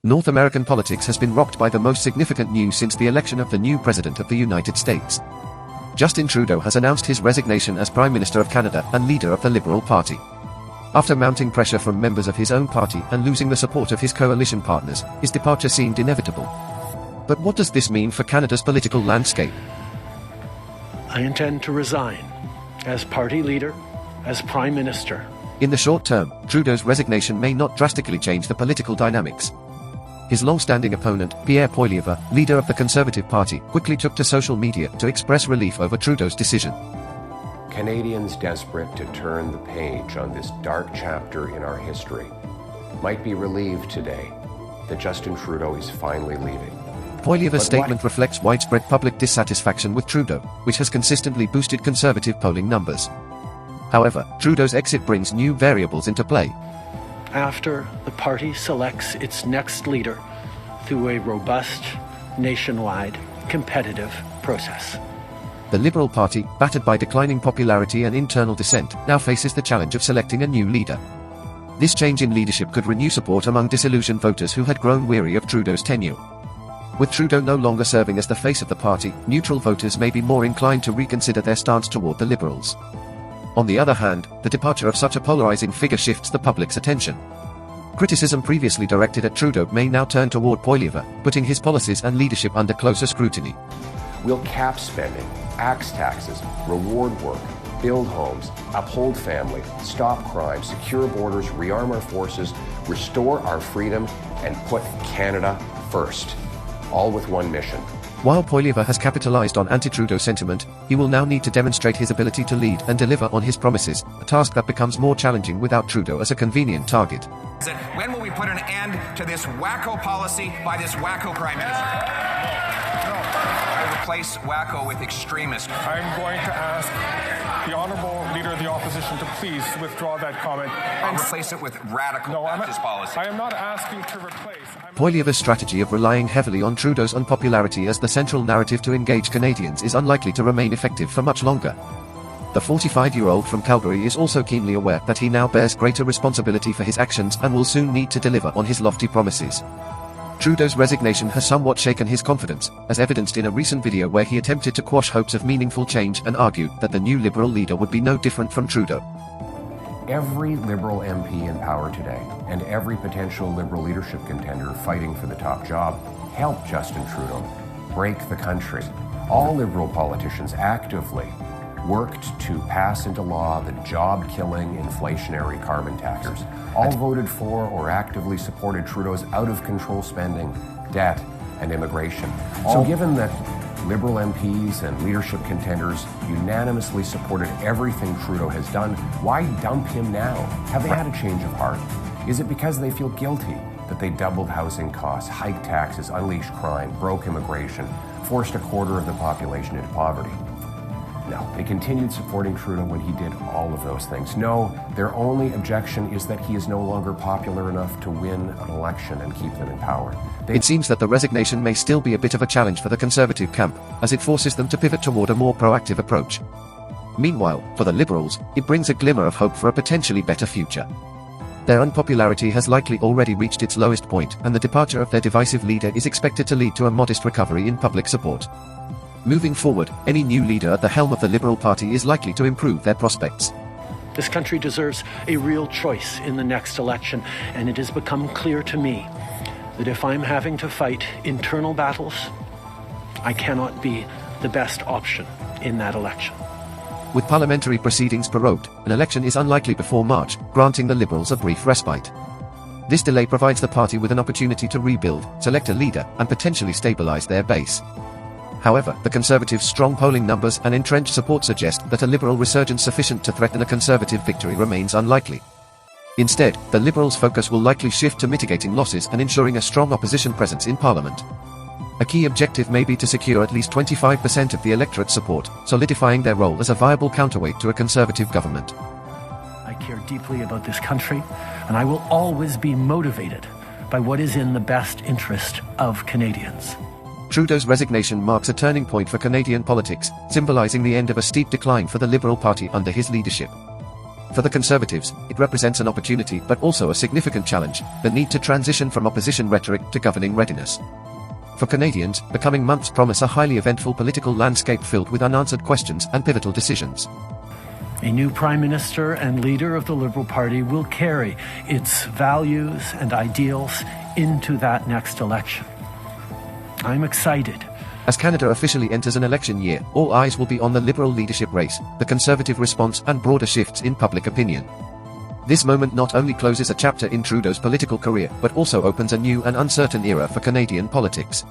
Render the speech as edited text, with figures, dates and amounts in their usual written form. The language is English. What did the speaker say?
North American politics has been rocked by the most significant news since the election of the new President of the United States. Justin Trudeau has announced his resignation as Prime Minister of Canada and leader of the Liberal Party. After mounting pressure from members of his own party and losing the support of his coalition partners, his departure seemed inevitable. But what does this mean for Canada's political landscape? I intend to resign as party leader, as Prime Minister. In the short term, Trudeau's resignation may not drastically change the political dynamics. His long-standing opponent, Pierre Poilievre, leader of the Conservative Party, quickly took to social media to express relief over Trudeau's decision. Canadians desperate to turn the page on this dark chapter in our history might be relieved today that Justin Trudeau is finally leaving. Poilievre's statement reflects widespread public dissatisfaction with Trudeau, which has consistently boosted Conservative polling numbers. However, Trudeau's exit brings new variables into play. After the party selects its next leader through a robust, nationwide, competitive process. The Liberal Party, battered by declining popularity and internal dissent, now faces the challenge of selecting a new leader. This change in leadership could renew support among disillusioned voters who had grown weary of Trudeau's tenure. With Trudeau no longer serving as the face of the party, neutral voters may be more inclined to reconsider their stance toward the Liberals. On the other hand, the departure of such a polarizing figure shifts the public's attention. Criticism previously directed at Trudeau may now turn toward Poilievre, putting his policies and leadership under closer scrutiny. We'll cap spending, axe taxes, reward work, build homes, uphold family, stop crime, secure borders, rearm our forces, restore our freedom, and put Canada first. All with one mission. While Poilievre has capitalized on anti-Trudeau sentiment, he will now need to demonstrate his ability to lead and deliver on his promises, a task that becomes more challenging without Trudeau as a convenient target. When will we put an end to this wacko policy by this wacko Prime Minister? I replace wacko with extremist. I'm going to ask the Honourable Leader of the Opposition to please withdraw that comment. I'll replace it with radical Baptist policy. I am not asking to replace. Poilievre's strategy of relying heavily on Trudeau's unpopularity as the central narrative to engage Canadians is unlikely to remain effective for much longer. The 45-year-old from Calgary is also keenly aware that he now bears greater responsibility for his actions and will soon need to deliver on his lofty promises. Trudeau's resignation has somewhat shaken his confidence, as evidenced in a recent video where he attempted to quash hopes of meaningful change and argued that the new Liberal leader would be no different from Trudeau. Every Liberal MP in power today, and every potential Liberal leadership contender fighting for the top job, helped Justin Trudeau break the country. All Liberal politicians actively worked to pass into law the job-killing, inflationary carbon taxes. All voted for or actively supported Trudeau's out-of-control spending, debt, and immigration. So given that Liberal MPs and leadership contenders unanimously supported everything Trudeau has done, why dump him now? Have they had a change of heart? Is it because they feel guilty that they doubled housing costs, hiked taxes, unleashed crime, broke immigration, forced a quarter of the population into poverty? No, they continued supporting Trudeau when he did all of those things. No, their only objection is that he is no longer popular enough to win an election and keep them in power. It seems that the resignation may still be a bit of a challenge for the Conservative camp, as it forces them to pivot toward a more proactive approach. Meanwhile, for the Liberals, it brings a glimmer of hope for a potentially better future. Their unpopularity has likely already reached its lowest point, and the departure of their divisive leader is expected to lead to a modest recovery in public support. Moving forward, any new leader at the helm of the Liberal Party is likely to improve their prospects. This country deserves a real choice in the next election, and it has become clear to me that if I'm having to fight internal battles, I cannot be the best option in that election. With parliamentary proceedings prorogued, an election is unlikely before March, granting the Liberals a brief respite. This delay provides the party with an opportunity to rebuild, select a leader, and potentially stabilize their base. However, the Conservatives' strong polling numbers and entrenched support suggest that a Liberal resurgence sufficient to threaten a Conservative victory remains unlikely. Instead, the Liberals' focus will likely shift to mitigating losses and ensuring a strong opposition presence in Parliament. A key objective may be to secure at least 25% of the electorate's support, solidifying their role as a viable counterweight to a Conservative government. I care deeply about this country, and I will always be motivated by what is in the best interest of Canadians. Trudeau's resignation marks a turning point for Canadian politics, symbolizing the end of a steep decline for the Liberal Party under his leadership. For the Conservatives, it represents an opportunity but also a significant challenge, the need to transition from opposition rhetoric to governing readiness. For Canadians, the coming months promise a highly eventful political landscape filled with unanswered questions and pivotal decisions. A new Prime Minister and leader of the Liberal Party will carry its values and ideals into that next election. I'm excited. As Canada officially enters an election year, all eyes will be on the Liberal leadership race, the Conservative response and broader shifts in public opinion. This moment not only closes a chapter in Trudeau's political career, but also opens a new and uncertain era for Canadian politics.